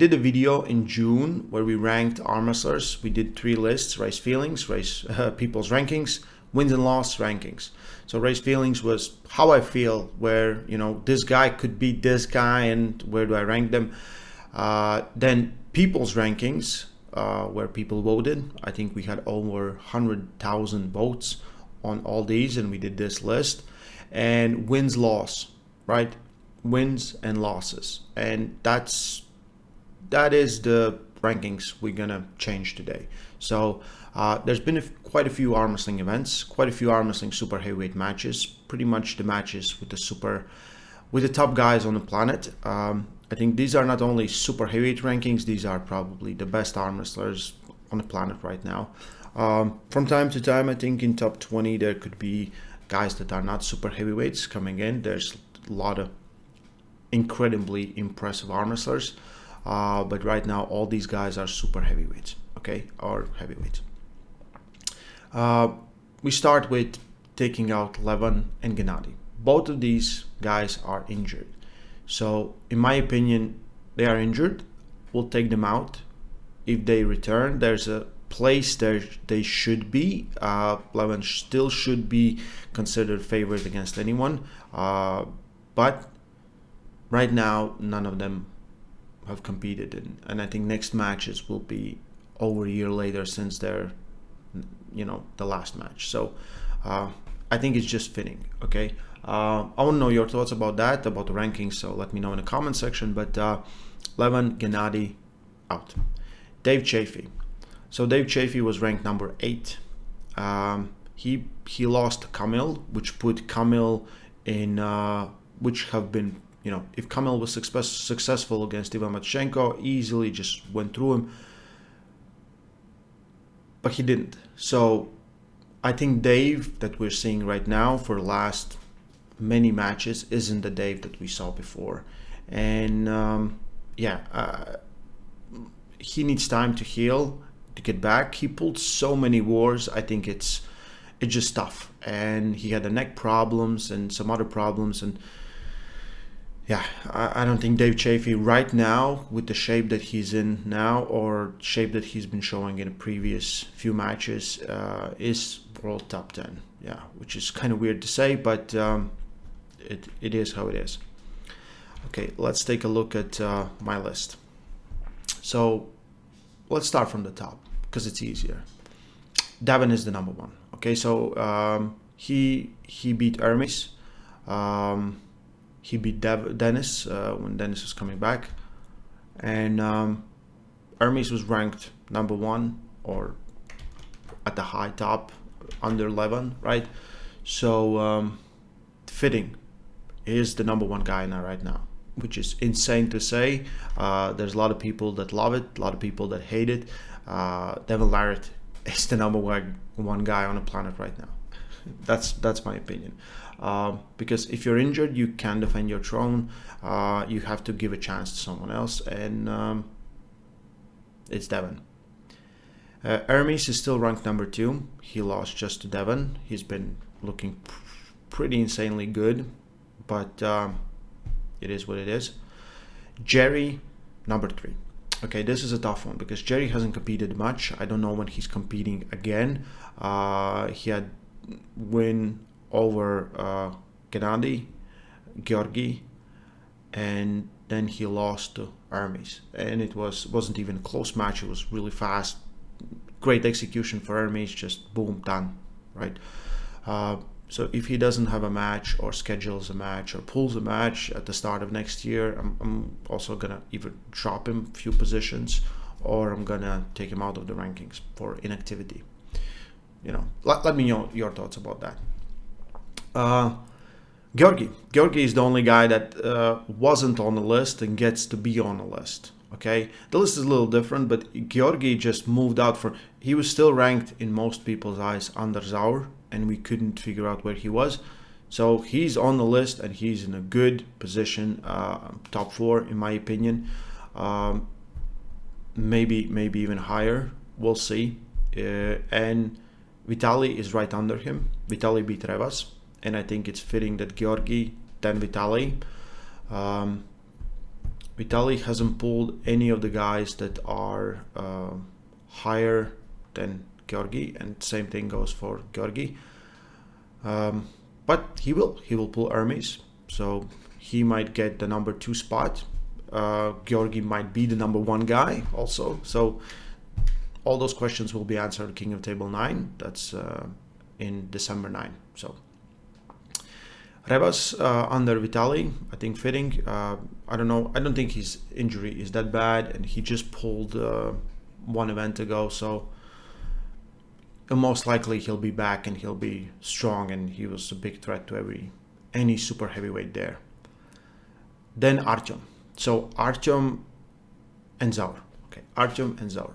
did a video in June where we ranked arm wrestlers. We did 3 lists: race feelings, race people's rankings, wins and loss rankings. So race feelings was how I feel, where, you know, this guy could beat this guy and where do I rank them. Then people's rankings, where people voted. I think we had over 100,000 votes on all these, and we did this list. And wins loss, right? Wins and losses, and that is the rankings we're gonna change today. So there's been quite a few arm wrestling events, quite a few arm wrestling super heavyweight matches, pretty much the matches with the top guys on the planet. I think these are not only super heavyweight rankings, these are probably the best arm wrestlers on the planet right now. From time to time, I think in top 20 there could be guys that are not super heavyweights coming in. There's a lot of incredibly impressive arm wrestlers, but right now all these guys are super heavyweights, okay, or heavyweights. We start with taking out Levan and Gennady. Both of these guys are injured, so in my opinion they are injured. We'll take them out. If they return, there's a place there they should be. Levan still should be considered favored against anyone, but right now none of them have competed, and I think next matches will be over a year later since their, you know, the last match. So I think it's just fitting. Okay, I want to know your thoughts about that, about the rankings, so let me know in the comment section. But Levan Gennady out. Dave Chaffee. So Dave Chaffee was ranked number 8. He lost to Kamil, which put Kamil in, which have been, you know, if Kamil was successful against Ivan Matchenko, easily just went through him, but he didn't. So I think Dave that we're seeing right now for the last many matches isn't the Dave that we saw before, and he needs time to heal, to get back. He pulled so many wars. I think it's just tough, and he had the neck problems and some other problems, and yeah, I don't think Dave Chaffee right now, with the shape that he's in now, or shape that he's been showing in the previous few matches, is world top 10. Yeah, which is kind of weird to say, but it is how it is. Okay, let's take a look at my list. So let's start from the top because it's easier. Devon is the number 1. Okay, so he beat Hermes. He beat Dennis when Dennis was coming back, and Hermes was ranked number 1 or at the high top under 11, right? So fitting is the number 1 guy now right now, which is insane to say. There's a lot of people that love it, a lot of people that hate it. Devon Larratt is the number 1 guy on the planet right now. That's my opinion. Because if you're injured, you can defend your throne. You have to give a chance to someone else, and it's Devon. Hermes is still ranked number 2. He lost just to Devon. He's been looking pretty insanely good, but it is what it is. Jerry, number 3. Okay, this is a tough one because Jerry hasn't competed much. I don't know when he's competing again. He had win over Gennady, Georgi, and then he lost to Hermes, and it wasn't even a close match. It was really fast, great execution for Hermes, just boom, done, right? So if he doesn't have a match or schedules a match or pulls a match at the start of next year, I'm also gonna either drop him a few positions or I'm gonna take him out of the rankings for inactivity. You know, let me know your thoughts about that. Georgi is the only guy that wasn't on the list and gets to be on the list. Okay, the list is a little different, but Georgi just moved out he was still ranked in most people's eyes under Zaur, and we couldn't figure out where he was. So he's on the list and he's in a good position, top 4 in my opinion. Maybe even higher. We'll see. And Vitaly is right under him. Vitaly beat Revas, and I think it's fitting that Georgi then Vitaly. Vitaly hasn't pulled any of the guys that are higher than Georgi, and same thing goes for Georgi. But he will pull Hermes, so he might get the number 2 spot. Georgi might be the number 1 guy also. So all those questions will be answered at King of Table 9. That's in December 9. So Revas under Vitaly, I think fitting. I don't know. I don't think his injury is that bad, and he just pulled one event ago. So most likely he'll be back and he'll be strong, and he was a big threat to any super heavyweight there. Then Artyom. So Artyom and Zaur. Okay, Artyom and Zaur.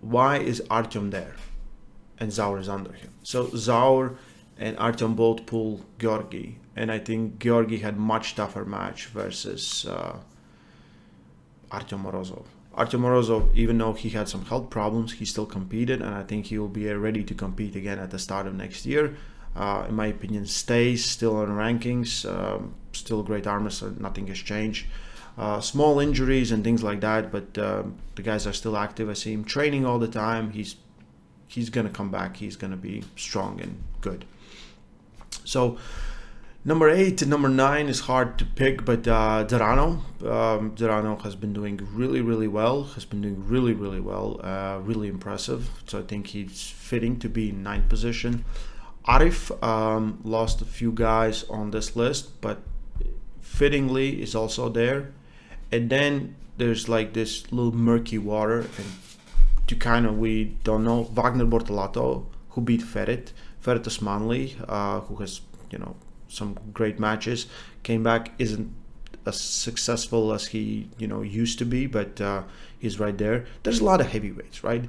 Why is Artyom there and Zaur is under him? So Zaur and Artyom both pull Georgi, and I think Georgi had much tougher match versus Artyom Morozov. Artyom Morozov, even though he had some health problems, he still competed, and I think he will be ready to compete again at the start of next year. In my opinion, stays still on rankings, still a great armor, so nothing has changed. Small injuries and things like that, but the guys are still active. I see him training all the time. He's gonna come back. He's gonna be strong and good. So number 8 and number 9 is hard to pick, but Zarano has been doing really well. Really impressive. So I think he's fitting to be in 9th position. Arif lost a few guys on this list, but fittingly is also there. And then there's like this little murky water, and we don't know. Wagner Bortolato, who beat Ferit Osmanli, who has some great matches, came back, isn't as successful as he used to be, but he's right there. There's a lot of heavyweights, right?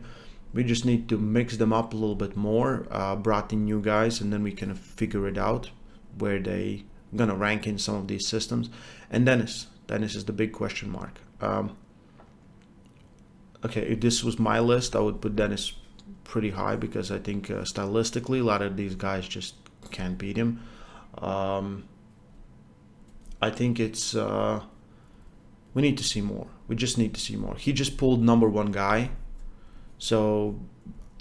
We just need to mix them up a little bit more, brought in new guys, and then we can figure it out where they gonna rank in some of these systems. And Dennis is the big question mark. Okay, if this was my list, I would put Dennis pretty high, because I think stylistically a lot of these guys just can't beat him. I think it's we need to see more. We just need to see more. He just pulled number 1 guy, so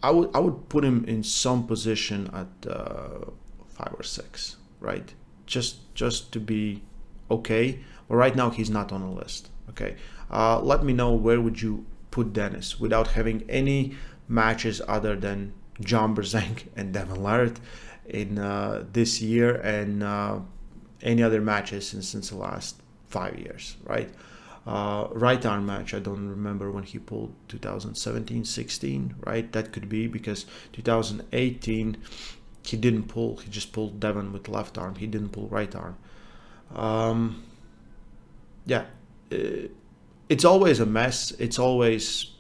I would put him in some position at 5 or 6, right? Just to be okay. But right now he's not on the list. Okay, let me know where would you put Dennis without having any matches other than John Berzank and Devon Larratt in this year, and any other matches since the last 5 years, right? Right arm match, I don't remember when he pulled 2017-16, right? That could be because 2018 he didn't pull. He just pulled Devon with left arm. He didn't pull right arm. It's always a mess. It's always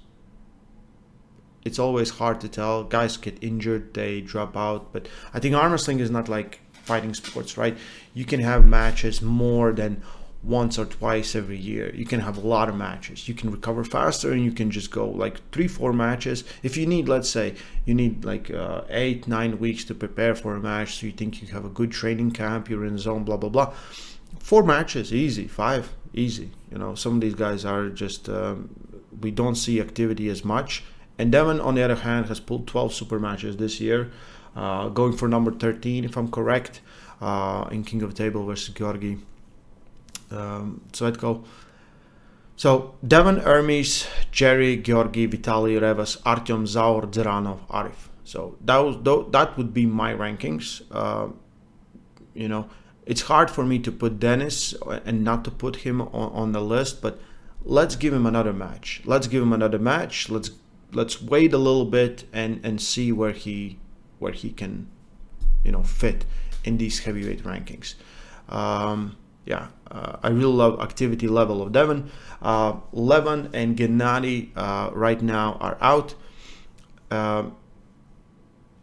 hard to tell. Guys get injured, they drop out. But I think arm wrestling is not like fighting sports, right? You can have matches more than once or twice every year. You can have a lot of matches. You can recover faster, and you can just go like 3-4 matches. If you need, let's say, you need like 8-9 weeks to prepare for a match, so you think you have a good training camp, you're in zone, blah, blah, blah. 4 matches, easy. 5, easy. Some of these guys are just, we don't see activity as much. And Devon, on the other hand, has pulled 12 super matches this year, going for number 13, if I'm correct, in King of the Table versus Georgi. So I'd go. So Devon, Hermes, Jerry, Georgi, Vitaly, Revas, Artyom, Zaur, Zeranov, Arif. So that would be my rankings. It's hard for me to put Dennis and not to put him on the list, but let's give him another match. Let's wait a little bit and see where he can, fit in these heavyweight rankings. I really love activity level of Devon. Levan and Gennady right now are out.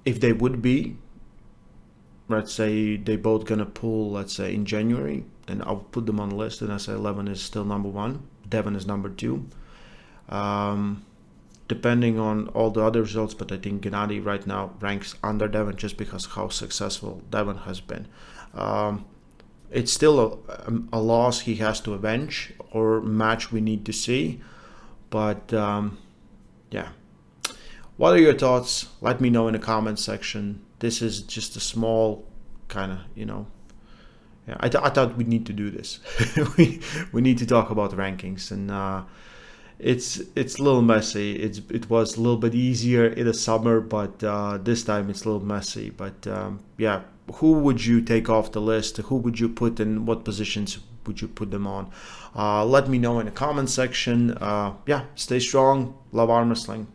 If they would be, let's say they both gonna pull, let's say in January, then I'll put them on the list, and I say Levan is still number 1, Devon is number 2. Depending on all the other results, but I think Gennady right now ranks under Devon just because how successful Devon has been. it's still a loss he has to avenge, or match we need to see. But yeah. What are your thoughts? Let me know in the comments section. This is just a small kind of, yeah, I thought we need to do this. we need to talk about rankings, and it's a little messy. It was a little bit easier in the summer, but this time it's a little messy. But yeah, who would you take off the list? Who would you put in what positions would you put them on? Let me know in the comment section. Yeah, stay strong. Love arm wrestling.